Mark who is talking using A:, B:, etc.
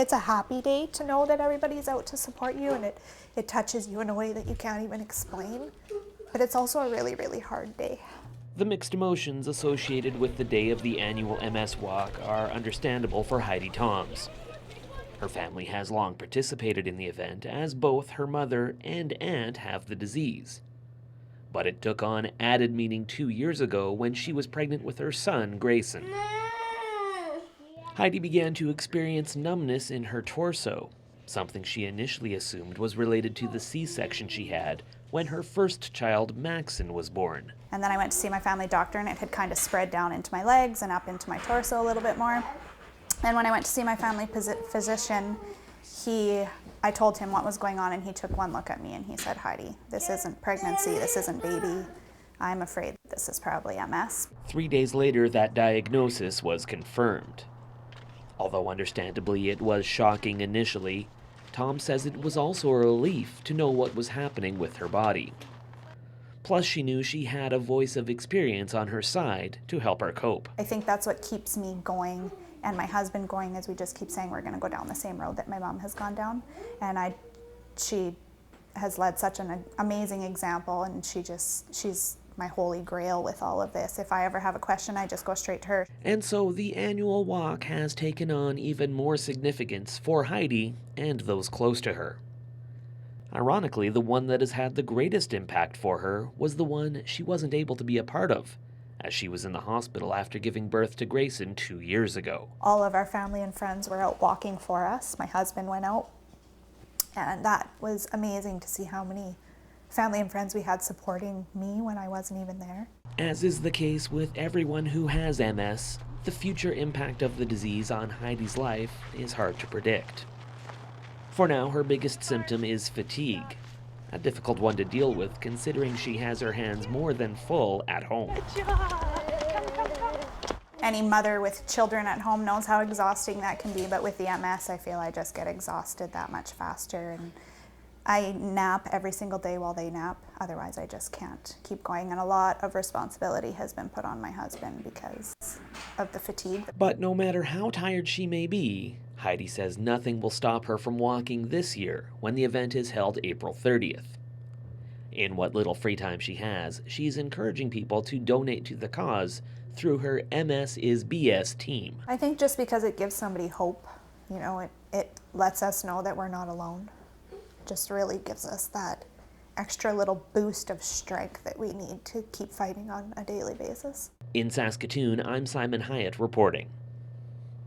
A: It's a happy day to know that everybody's out to support you, and it touches you in a way that you can't even explain. But it's also a really, really hard day.
B: The mixed emotions associated with the day of the annual MS Walk are understandable for Heidi Thorns. Her family has long participated in the event, as both her mother and aunt have the disease. But it took on added meaning 2 years ago when she was pregnant with her son, Grayson. Heidi began to experience numbness in her torso, something she initially assumed was related to the C-section she had when her first child, Maxon, was born.
A: And then I went to see my family doctor, and it had kind of spread down into my legs and up into my torso a little bit more. And when I went to see my family physician, I told him what was going on, and he took one look at me and he said, "Heidi, this isn't pregnancy, this isn't baby. I'm afraid this is probably MS."
B: 3 days later, that diagnosis was confirmed. Although understandably it was shocking initially, Tom says it was also a relief to know what was happening with her body. Plus, she knew she had a voice of experience on her side to help her cope.
A: I think that's what keeps me going and my husband going, is we just keep saying we're going to go down the same road that my mom has gone down. And she has led such an amazing example, and she's my holy grail with all of this. If I ever have a question, I just go straight to her.
B: And so the annual walk has taken on even more significance for Heidi and those close to her. Ironically, the one that has had the greatest impact for her was the one she wasn't able to be a part of, as she was in the hospital after giving birth to Grayson 2 years ago.
A: All of our family and friends were out walking for us. My husband went out, and that was amazing to see how many family and friends we had supporting me when I wasn't even there.
B: As is the case with everyone who has MS, the future impact of the disease on Heidi's life is hard to predict. For now, her biggest symptom is fatigue, a difficult one to deal with considering she has her hands more than full at home.
A: Any mother with children at home knows how exhausting that can be, but with the MS, I feel I just get exhausted that much faster. And I nap every single day while they nap, otherwise I just can't keep going. And a lot of responsibility has been put on my husband because of the fatigue.
B: But no matter how tired she may be, Heidi says nothing will stop her from walking this year when the event is held April 30th. In what little free time she has, she's encouraging people to donate to the cause through her MS is BS team.
A: I think just because it gives somebody hope, it lets us know that we're not alone. Just really gives us that extra little boost of strength that we need to keep fighting on a daily basis.
B: In Saskatoon, I'm Simon Hyatt reporting.